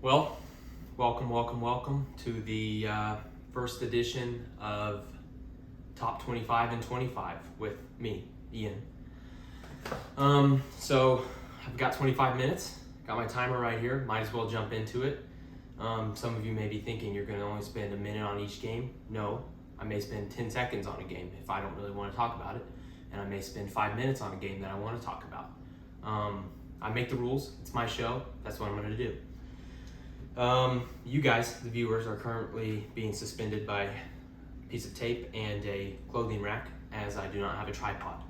Well, welcome to the first edition of Top 25 and 25 with me, Ian. So I've got 25 minutes, got my timer right here, might as well jump into it. Some of you may be thinking you're going to only spend a minute on each game. No, I may spend 10 seconds on a game if I don't really want to talk about it, and I may spend 5 minutes on a game that I want to talk about. I make the rules, it's my show, that's what I'm going to do. You guys, the viewers, are currently being suspended by a piece of tape and a clothing rack as I do not have a tripod.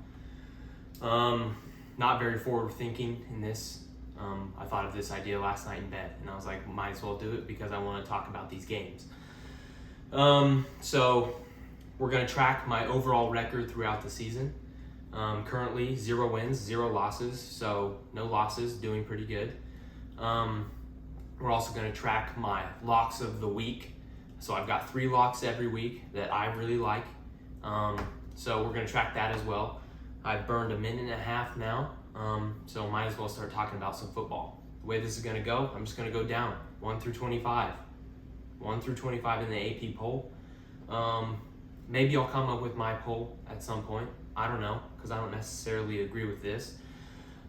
Not very forward thinking in this. I thought of this idea last night in bed and I was like, might as well do it because I want to talk about these games. So we're going to track my overall record throughout the season. Currently 0 wins, 0 losses, so no losses, doing pretty good. We're also going to track my locks of the week. So I've got 3 locks every week that I really like. So we're going to track that as well. I've burned a minute and a half now, so might as well start talking about some football. The way this is going to go, I'm just going to go down 1 through 25. 1 through 25 in the AP poll. Maybe I'll come up with my poll at some point. I don't know, because I don't necessarily agree with this.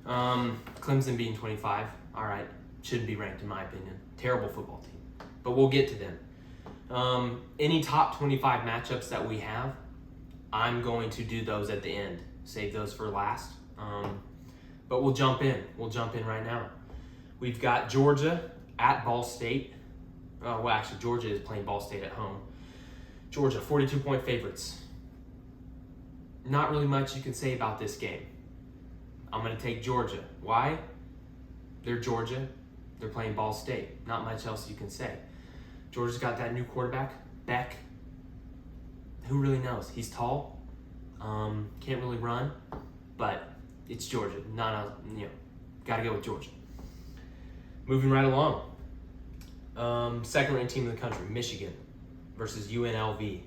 Clemson being 25, all right. Shouldn't be ranked in my opinion. Terrible football team. But we'll get to them. Any top 25 matchups that we have, I'm going to do those at the end. Save those for last. But we'll jump in. We'll jump in right now. We've got Georgia at Ball State. Well, actually, Georgia is playing Ball State at home. Georgia, 42-point favorites. Not really much you can say about this game. I'm going to take Georgia. Why? They're Georgia. They're playing Ball State. Not much else you can say. Georgia's got that new quarterback, Beck. Who really knows? He's tall. Can't really run, but it's Georgia. Gotta go with Georgia. Moving right along. Second-ranked team in the country, Michigan versus UNLV,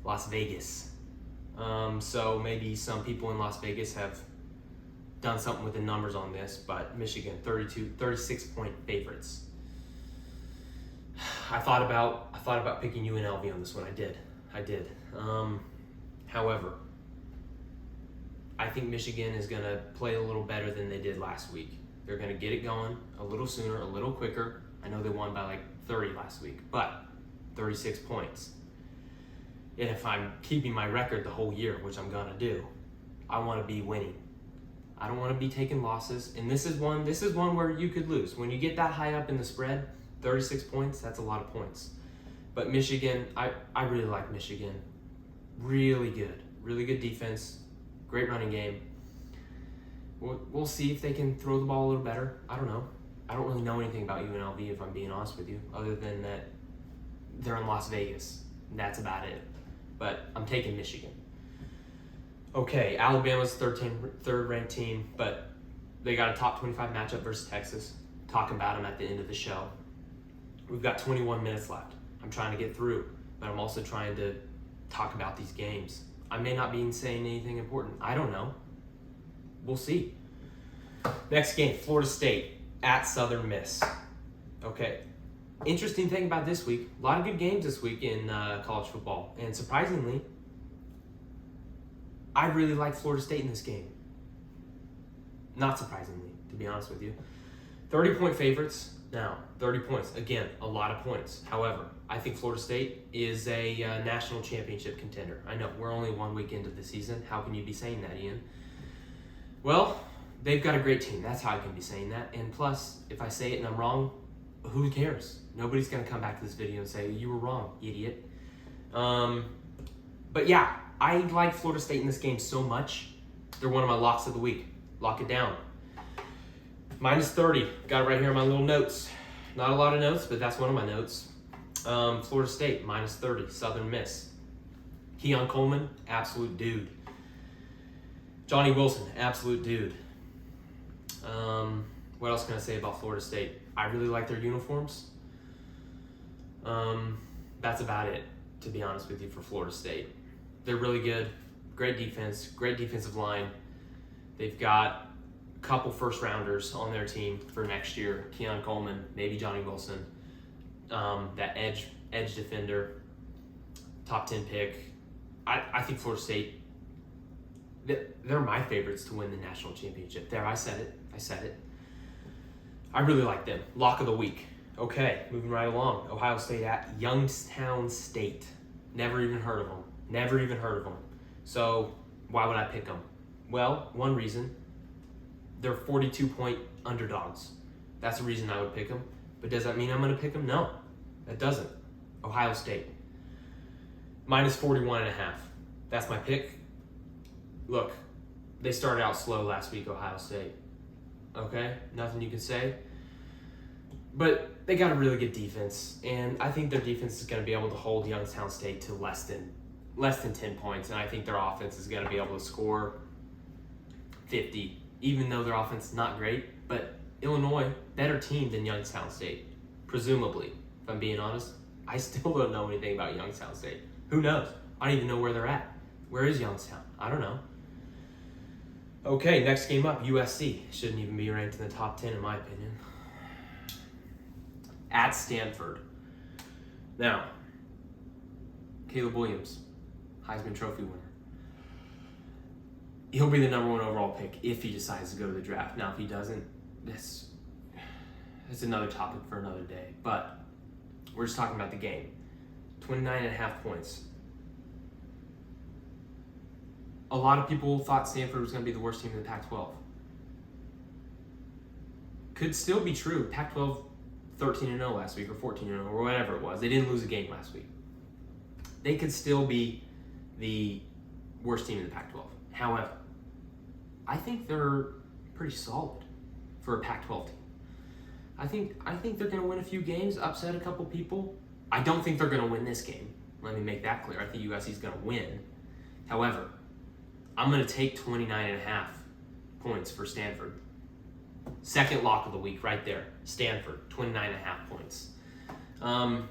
Las Vegas. So maybe some people in Las Vegas have done something with the numbers on this, but Michigan, 36-point favorites. I thought about picking UNLV on this one. I did. However, I think Michigan is going to play a little better than they did last week. They're going to get it going a little sooner, a little quicker. I know they won by like 30 last week, but 36 points. And if I'm keeping my record the whole year, which I'm going to do, I want to be winning. I don't want to be taking losses, and this is one where you could lose. When you get that high up in the spread, 36 points, that's a lot of points. But Michigan, I really like Michigan. Really good defense, great running game. We'll see if they can throw the ball a little better. I don't know. I don't really know anything about UNLV, if I'm being honest with you, other than that they're in Las Vegas. That's about it. But I'm taking Michigan. Okay, Alabama's third-ranked team, but they got a top 25 matchup versus Texas. Talk about them at the end of the show. We've got 21 minutes left. I'm trying to get through, but I'm also trying to talk about these games. I may not be saying anything important. I don't know. We'll see. Next game, Florida State at Southern Miss. Okay, interesting thing about this week, a lot of good games this week in college football, and surprisingly, I really like Florida State in this game. Not surprisingly, to be honest with you. 30-point favorites. Now, 30 points. Again, a lot of points. However, I think Florida State is a national championship contender. I know, we're only 1 week into the season. How can you be saying that, Ian? Well, they've got a great team. That's how I can be saying that. And plus, if I say it and I'm wrong, who cares? Nobody's going to come back to this video and say, you were wrong, idiot. But yeah, I like Florida State in this game so much. They're one of my locks of the week. Lock it down. Minus 30. Got it right here in my little notes. Not a lot of notes, but that's one of my notes. Florida State, minus 30. Southern Miss. Keon Coleman, absolute dude. Johnny Wilson, absolute dude. What else can I say about Florida State? I really like their uniforms. That's about it, to be honest with you, for Florida State. They're really good. Great defense, great defensive line. They've got couple first rounders on their team for next year. Keon Coleman, maybe Johnny Wilson, that edge defender, top 10 pick. I think Florida State, they're my favorites to win the national championship. There, I said it. I really like them. Lock of the week. Okay, moving right along. Ohio State at Youngstown State. Never even heard of them. So why would I pick them? Well, one reason. They're 42-point underdogs. That's the reason I would pick them. But does that mean I'm going to pick them? No, that doesn't. Ohio State. Minus 41.5. That's my pick. Look, they started out slow last week, Ohio State. Okay, nothing you can say. But they got a really good defense, and I think their defense is going to be able to hold Youngstown State to less than 10 points, and I think their offense is going to be able to score 50, even though their offense is not great. But Illinois, better team than Youngstown State, presumably, if I'm being honest. I still don't know anything about Youngstown State. Who knows? I don't even know where they're at. Where is Youngstown? I don't know. Okay, next game up, USC. Shouldn't even be ranked in the top 10 in my opinion. At Stanford. Now, Caleb Williams, Heisman Trophy winner. He'll be the number 1 overall pick if he decides to go to the draft. Now, if he doesn't, it's another topic for another day. But we're just talking about the game. 29.5 points. A lot of people thought Stanford was going to be the worst team in the Pac-12. Could still be true. Pac-12 13-0 last week, or 14-0, or whatever it was. They didn't lose a game last week. They could still be the worst team in the Pac-12. However, I think they're pretty solid for a Pac-12 team. I think they're going to win a few games, upset a couple people. I don't think they're going to win this game. Let me make that clear. I think USC's going to win. However, I'm going to take 29.5 points for Stanford. Second lock of the week right there. Stanford, 29.5 points. Now,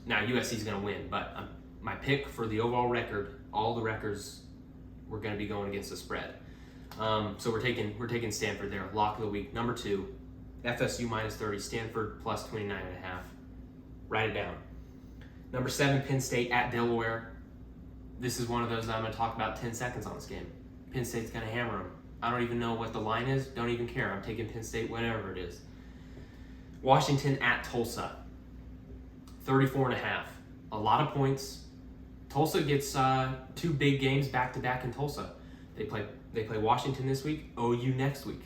USC's going to win, but my pick for the overall record, all the records, we're going to be going against the spread. So we're taking Stanford there. Lock of the week. Number 2, FSU minus 30, Stanford plus 29.5. Write it down. Number 7, Penn State at Delaware. This is one of those that I'm going to talk about 10 seconds on this game. Penn State's going to hammer them. I don't even know what the line is. Don't even care. I'm taking Penn State, whatever it is. Washington at Tulsa. 34.5. A lot of points. Tulsa gets 2 big games back-to-back in Tulsa. They play Washington this week, OU next week.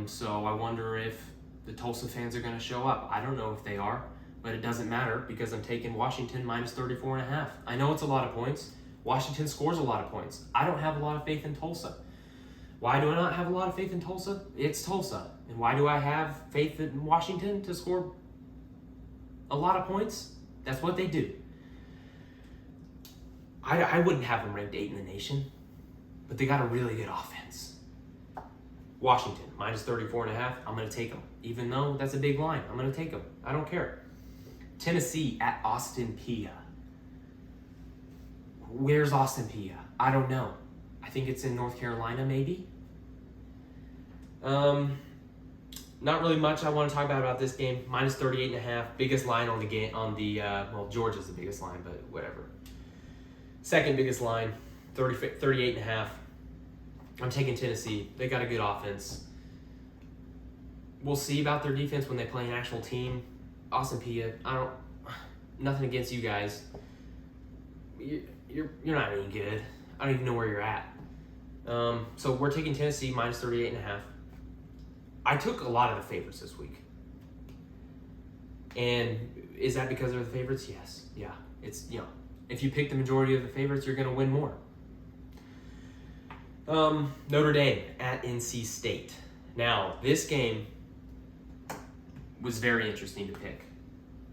So I wonder if the Tulsa fans are going to show up. I don't know if they are, but it doesn't matter because I'm taking Washington minus 34.5. I know it's a lot of points. Washington scores a lot of points. I don't have a lot of faith in Tulsa. Why do I not have a lot of faith in Tulsa? It's Tulsa. And why do I have faith in Washington to score a lot of points? That's what they do. I wouldn't have them ranked 8 in the nation, but they got a really good offense. Washington, minus 34.5. I'm going to take them. Even though that's a big line, I'm going to take them. I don't care. Tennessee at Austin Peay. Where's Austin Peay? I don't know. I think it's in North Carolina, maybe. Not really much I want to talk about this game. Minus 38.5. Biggest line on the game. Well, Georgia's the biggest line, but whatever. Second biggest line, 38.5. I'm taking Tennessee. They got a good offense. We'll see about their defense when they play an actual team. Austin Peay, nothing against you guys. You're not any good. I don't even know where you're at. So we're taking Tennessee minus 38.5. I took a lot of the favorites this week. And is that because they're the favorites? Yes. Yeah. It's, if you pick the majority of the favorites, you're going to win more. Notre Dame at NC State. Now, this game was very interesting to pick.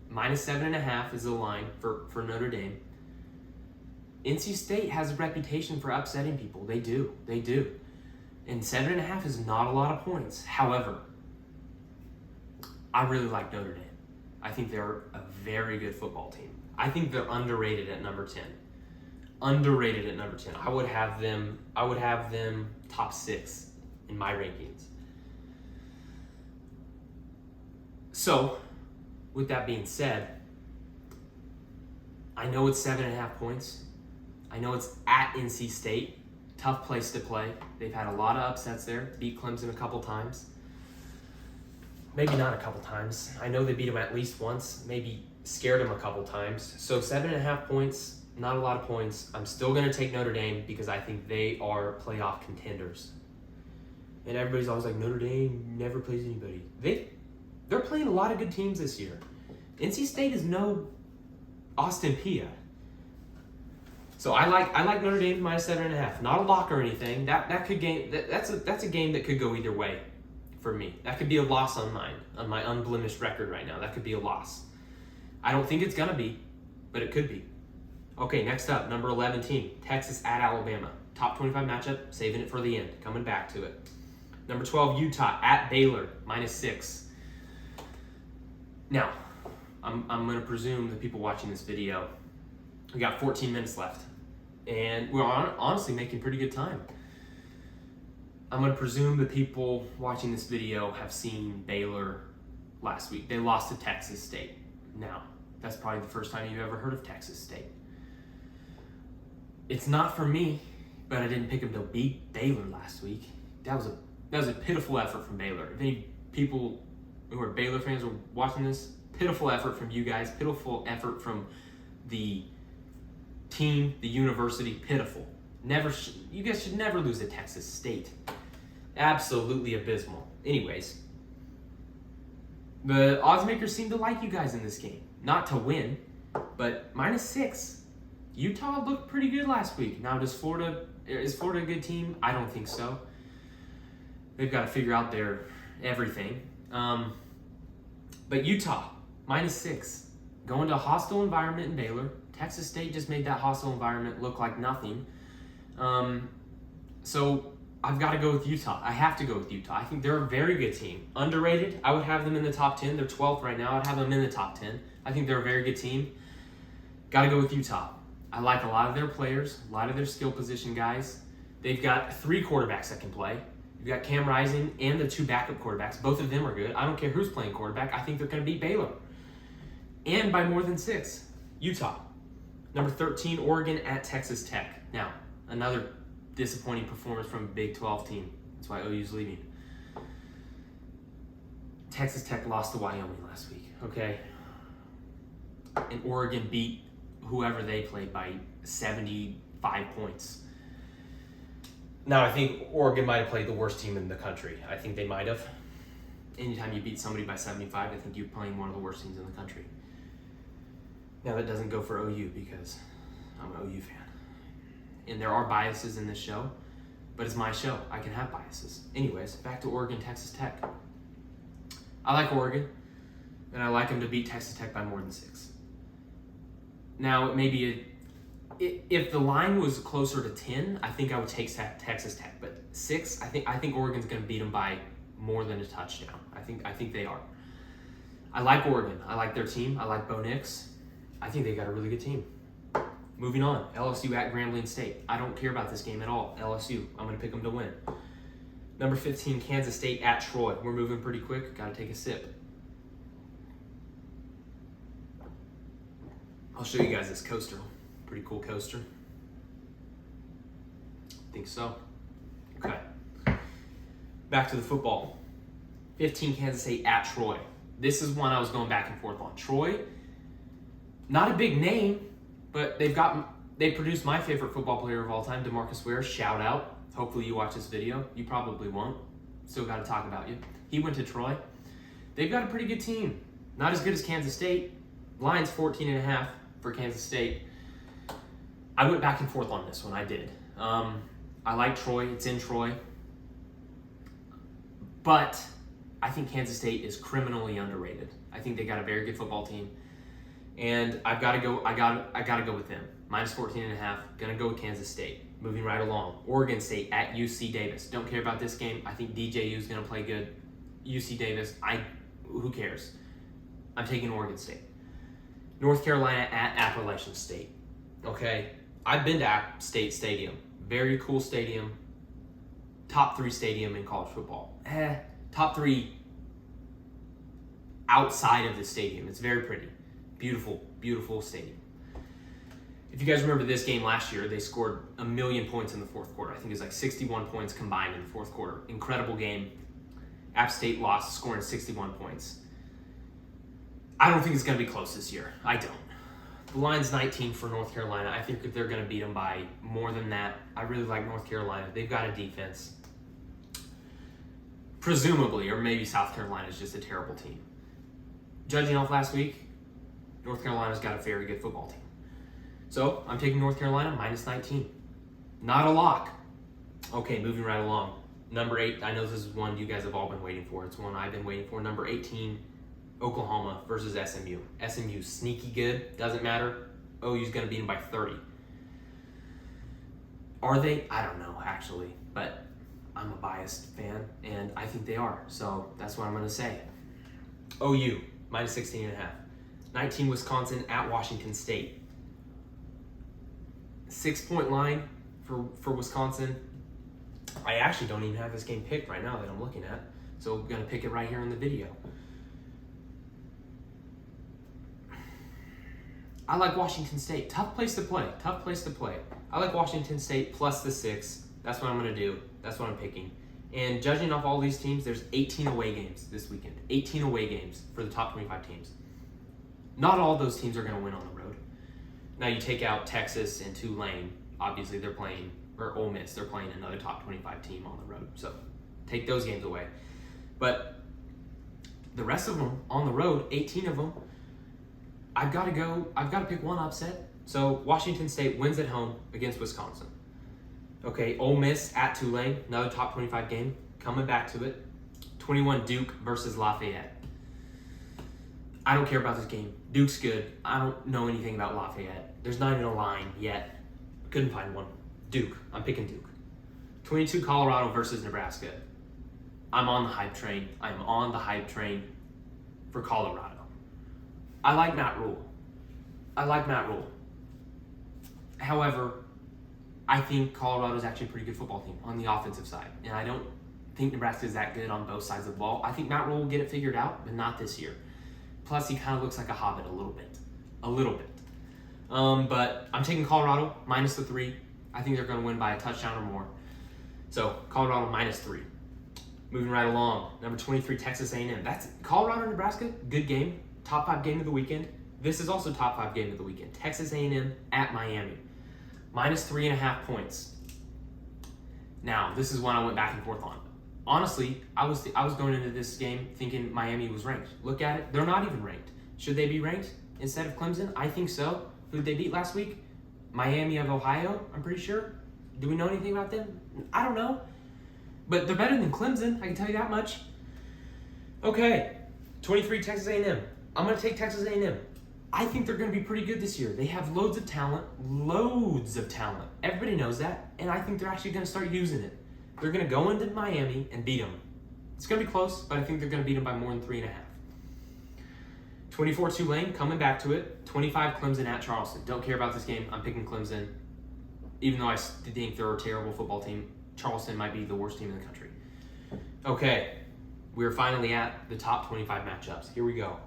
Minus 7.5 is the line for Notre Dame. NC State has a reputation for upsetting people. They do. And 7.5 is not a lot of points. However, I really like Notre Dame. I think they're a very good football team. I think they're underrated at number 10. I would have them top 6 in my rankings. So, with that being said, I know it's 7.5 points. I know it's at NC State. Tough place to play. They've had a lot of upsets there. Beat Clemson a couple times. Maybe not a couple times. I know they beat them at least once. Maybe scared them a couple times. So 7.5 points, not a lot of points. I'm still going to take Notre Dame because I think they are playoff contenders. And everybody's always like, Notre Dame never plays anybody. They're playing a lot of good teams this year. NC State is no Austin Peay. So I like Notre Dame minus 7.5. Not a lock or anything. That's a game that could go either way for me. That could be a loss on my unblemished record right now. That could be a loss. I don't think it's gonna be, but it could be. Okay, next up, number 11 team, Texas at Alabama. Top 25 matchup, saving it for the end. Coming back to it. Number 12, Utah at Baylor, minus 6. Now, I'm going to presume the people watching this video, we got 14 minutes left, and we're honestly making pretty good time. I'm going to presume the people watching this video have seen Baylor last week. They lost to Texas State. Now, that's probably the first time you've ever heard of Texas State. It's not for me, but I didn't pick them to beat Baylor last week. That was a pitiful effort from Baylor. If any people who are Baylor fans are watching this, pitiful effort from you guys, pitiful effort from the team, the university, pitiful. You guys should never lose to Texas State. Absolutely abysmal. Anyways, the odds makers seem to like you guys in this game. Not to win, but minus 6. Utah looked pretty good last week. Now, is Florida a good team? I don't think so. They've got to figure out their everything. But Utah, minus 6. Going to a hostile environment in Baylor. Texas State just made that hostile environment look like nothing. So I've got to go with Utah. I have to go with Utah. I think they're a very good team. Underrated. I would have them in the top 10. They're 12th right now. I'd have them in the top 10. I think they're a very good team. Got to go with Utah. I like a lot of their players, a lot of their skill position guys. They've got 3 quarterbacks that can play. You've got Cam Rising and the 2 backup quarterbacks. Both of them are good. I don't care who's playing quarterback. I think they're going to beat Baylor. And by more than 6. Utah. Number 13, Oregon at Texas Tech. Now, another disappointing performance from a Big 12 team. That's why OU's leaving. Texas Tech lost to Wyoming last week, okay? And Oregon beat whoever they played by 75 points. Now, I think Oregon might have played the worst team in the country. I think they might have. Anytime you beat somebody by 75, I think you're playing one of the worst teams in the country. Now, that doesn't go for OU because I'm an OU fan. And there are biases in this show, but it's my show. I can have biases. Anyways, back to Oregon, Texas Tech. I like Oregon, and I like them to beat Texas Tech by more than 6. Now, it may be if the line was closer to 10, I think I would take Texas Tech. But 6, I think Oregon's going to beat them by more than a touchdown. I think they are. I like Oregon. I like their team. I like Bo Nix. I think they got a really good team. Moving on, LSU at Grambling State. I don't care about this game at all. LSU, I'm going to pick them to win. Number 15, Kansas State at Troy. We're moving pretty quick. Got to take a sip. I'll show you guys this coaster. Pretty cool coaster. Think so. Okay. Back to the football. 15, Kansas State at Troy. This is one I was going back and forth on. Troy, not a big name, but they produced my favorite football player of all time, DeMarcus Ware. Shout out. Hopefully you watch this video. You probably won't. Still got to talk about you. He went to Troy. They've got a pretty good team. Not as good as Kansas State. Line's 14.5 for Kansas State. I went back and forth on this one. I did. I like Troy. It's in Troy. But I think Kansas State is criminally underrated. I think they got a very good football team. And I've got to go. I got to go with them. Minus 14.5. Gonna go with Kansas State. Moving right along. Oregon State at UC Davis. Don't care about this game. I think DJU is gonna play good. UC Davis. Who cares? I'm taking Oregon State. North Carolina at Appalachian State. Okay, I've been to App State Stadium. Very cool stadium. Top 3 stadium in college football. Top 3 outside of the stadium. It's very pretty. Beautiful, beautiful stadium. If you guys remember this game last year, they scored 1 million points in the fourth quarter. I think it was like 61 points combined in the fourth quarter. Incredible game. App State lost, scoring 61 points. I don't think it's going to be close this year. I don't. The line's 19 for North Carolina. I think they're going to beat them by more than that. I really like North Carolina. They've got a defense. Presumably, or maybe South Carolina is just a terrible team. Judging off last week, North Carolina's got a very good football team. So, I'm taking North Carolina minus 19. Not a lock. Okay, moving right along. Number 8, I know this is one you guys have all been waiting for. It's one I've been waiting for. Number 18, Oklahoma versus SMU. SMU sneaky good. Doesn't matter. OU's going to beat them by 30. Are they? I don't know, actually. But I'm a biased fan, and I think they are. So, that's what I'm going to say. OU, minus 16.5. 19, Wisconsin at Washington State. 6-point line for Wisconsin. I actually don't even have this game picked right now that I'm looking at. So I'm going to pick it right here in the video. I like Washington State. Tough place to play. Tough place to play. I like Washington State plus the 6. That's what I'm going to do. That's what I'm picking. And judging off all these teams, there's 18 away games this weekend. 18 away games for the top 25 teams. Not all those teams are going to win on the road. Now you take out Texas and Tulane. Obviously they're playing, or Ole Miss, they're playing another top 25 team on the road. So take those games away. But the rest of them on the road, 18 of them, I've got to pick one upset. So Washington State wins at home against Wisconsin. Okay, Ole Miss at Tulane, another top 25 game, coming back to it. 21 Duke versus Lafayette. I don't care about this game. Duke's good. I don't know anything about Lafayette. There's not even a line yet. Couldn't find one. Duke. I'm picking Duke. 22 Colorado versus Nebraska. I'm on the hype train. I'm on the hype train for Colorado. I like Matt Rule. However, I think Colorado's actually a pretty good football team on the offensive side. And I don't think Nebraska is that good on both sides of the ball. I think Matt Rule will get it figured out, but not this year. Plus, he kind of looks like a hobbit a little bit. But I'm taking Colorado minus the 3. I think they're going to win by a touchdown or more. So, Colorado minus 3. Moving right along. Number 23, Texas A&M. That's Colorado, Nebraska. Good game. Top 5 game of the weekend. This is also top 5 game of the weekend. Texas A&M at Miami. Minus 3.5 points. Now, this is one I went back and forth on. Honestly, I was going into this game thinking Miami was ranked. Look at it. They're not even ranked. Should they be ranked instead of Clemson? I think so. Who did they beat last week? Miami of Ohio, I'm pretty sure. Do we know anything about them? I don't know. But they're better than Clemson, I can tell you that much. Okay, 23 Texas A&M. I'm going to take Texas A&M. I think they're going to be pretty good this year. They have loads of talent. Everybody knows that. And I think they're actually going to start using it. They're going to go into Miami and beat them. It's going to be close, but I think they're going to beat them by more than 3.5. 24 Tulane, coming back to it. 25 Clemson at Charleston. Don't care about this game. I'm picking Clemson. Even though I think they're a terrible football team, Charleston might be the worst team in the country. Okay, we're finally at the top 25 matchups. Here we go.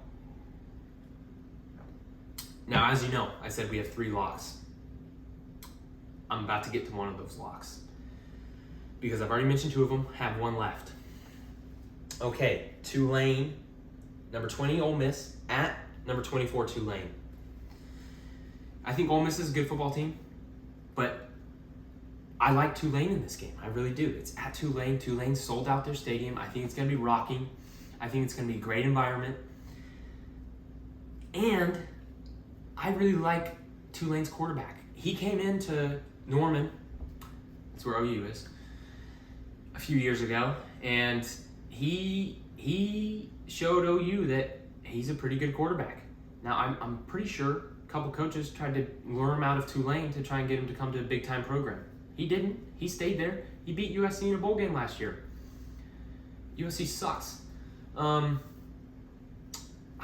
Now, as you know, I said we have 3 locks. I'm about to get to one of those locks. Because I've already mentioned 2 of them, have 1 left. Okay, Tulane, number 20, Ole Miss, at number 24, Tulane. I think Ole Miss is a good football team, but I like Tulane in this game. I really do. It's at Tulane. Tulane sold out their stadium. I think it's going to be rocking. I think it's going to be a great environment. And I really like Tulane's quarterback. He came into Norman, that's where OU is, a few years ago, and he showed OU that he's a pretty good quarterback. Now, I'm pretty sure a couple coaches tried to lure him out of Tulane to try and get him to come to a big-time program. He didn't. He stayed there. He beat USC in a bowl game last year. USC sucks. I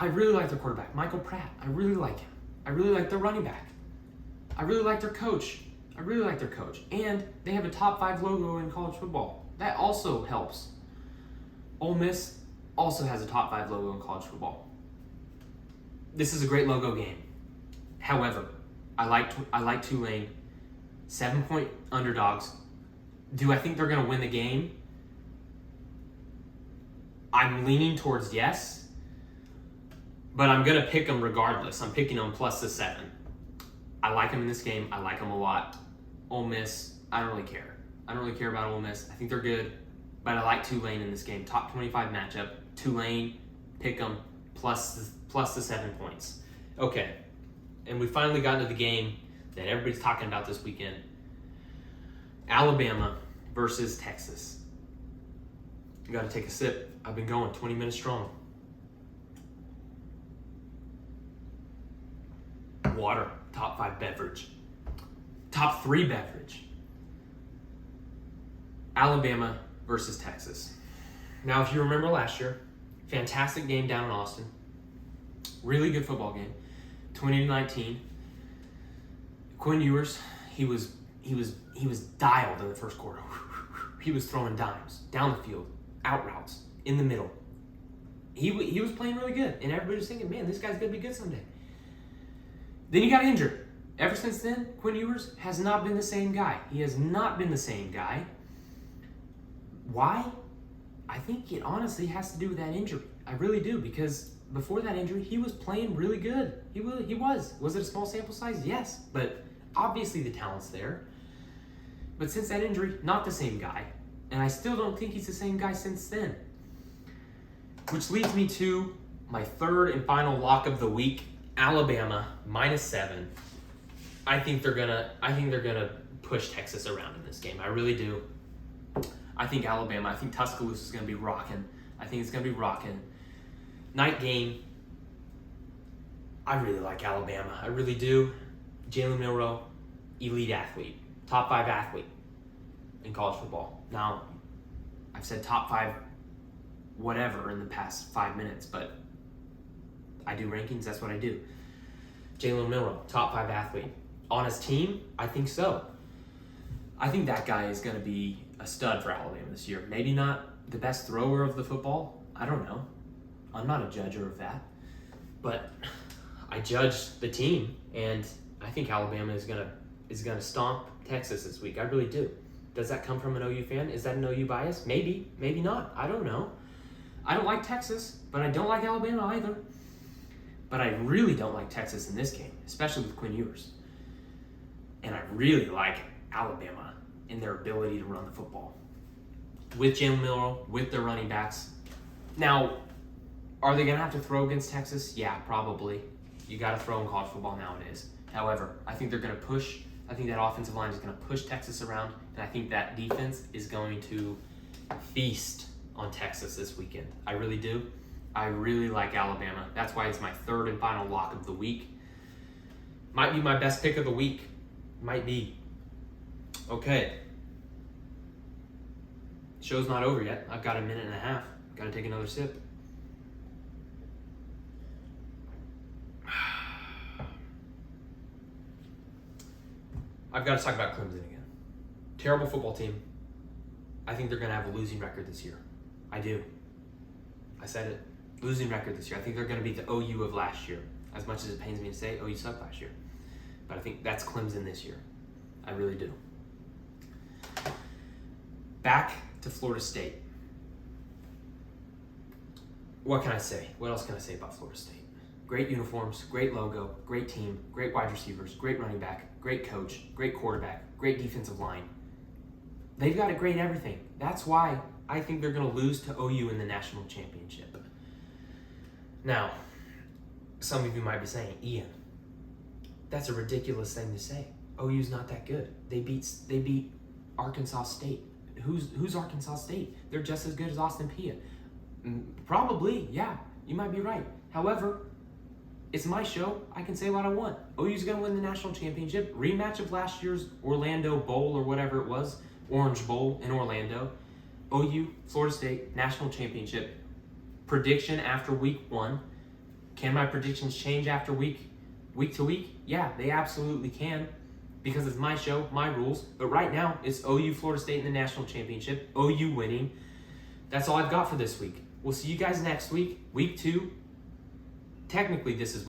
really like their quarterback, Michael Pratt. I really like him. I really like their running back. I really like their coach. And they have a top 5 logo in college football. That also helps. Ole Miss, also has a top 5 logo in college football. This is a great logo game. However, I like Tulane. 7-point underdogs. Do I think they're going to win the game? I'm leaning towards yes, but I'm going to pick them regardless. I'm picking them plus the 7. I like them in this game. I like them a lot. Ole Miss, I don't really care. I don't really care about Ole Miss. I think they're good, but I like Tulane in this game. Top 25 matchup. Tulane, pick them plus the 7 points. Okay, and we finally got into the game that everybody's talking about this weekend. Alabama versus Texas. You got to take a sip. I've been going 20 minutes strong. Water, top 5 beverage. Top 3 beverage. Alabama versus Texas. Now, if you remember last year, fantastic game down in Austin. Really good football game. 20-19. Quinn Ewers, he was dialed in the first quarter. He was throwing dimes down the field, out routes, in the middle. He was playing really good, and everybody was thinking, man, this guy's gonna be good someday. Then he got injured. Ever since then, Quinn Ewers has not been the same guy. He has not been the same guy. Why? I think it honestly has to do with that injury. I really do, because before that injury, he was playing really good. He was. Was it a small sample size? Yes, but obviously the talent's there. But since that injury, not the same guy. And I still don't think he's the same guy since then. Which leads me to my third and final lock of the week, Alabama -7. I think they're gonna push Texas around in this game. I really do. I think Tuscaloosa is gonna be rocking. I think it's gonna be rocking. Night game. I really like Alabama. I really do. Jalen Milroe, elite athlete. Top 5 athlete in college football. Now, I've said top 5 whatever in the past 5 minutes, but I do rankings, that's what I do. Jalen Milroe, top 5 athlete. On his team, I think so. I think that guy is going to be a stud for Alabama this year. Maybe not the best thrower of the football. I don't know. I'm not a judger of that. But I judge the team, and I think Alabama is gonna stomp Texas this week. I really do. Does that come from an OU fan? Is that an OU bias? Maybe, maybe not. I don't know. I don't like Texas, but I don't like Alabama either. But I really don't like Texas in this game, especially with Quinn Ewers. And I really like Alabama in their ability to run the football. With Jalen Milroe, with their running backs. Now, are they going to have to throw against Texas? Yeah, probably. You got to throw in college football nowadays. However, I think they're going to push. I think that offensive line is going to push Texas around, and I think that defense is going to feast on Texas this weekend. I really do. I really like Alabama. That's why it's my third and final lock of the week. Might be my best pick of the week. Might be. Okay. Show's not over yet. I've got a minute and a half. Got to take another sip. I've got to talk about Clemson again. Terrible football team. I think they're going to have a losing record this year. I do. I said it. Losing record this year. I think they're going to be the OU of last year. As much as it pains me to say, OU sucked last year. But I think that's Clemson this year. I really do. Back to Florida State. What can I say? What else can I say about Florida State? Great uniforms, great logo, great team, great wide receivers, great running back, great coach, great quarterback, great defensive line. They've got a great everything. That's why I think they're going to lose to OU in the national championship. Now, some of you might be saying, Ian, that's a ridiculous thing to say. OU's not that good. They beat Arkansas State. Who's Arkansas State? They're just as good as Austin Peay. Probably, yeah, you might be right. However, it's my show. I can say what I want. OU's going to win the national championship. Rematch of last year's Orlando Bowl or whatever it was. Orange Bowl in Orlando. OU, Florida State, national championship. Prediction after week 1. Can my predictions change after week to week? Yeah, they absolutely can. Because it's my show, my rules. But right now, it's OU, Florida State in the national championship. OU winning. That's all I've got for this week. We'll see you guys next week, week 2. Technically, this is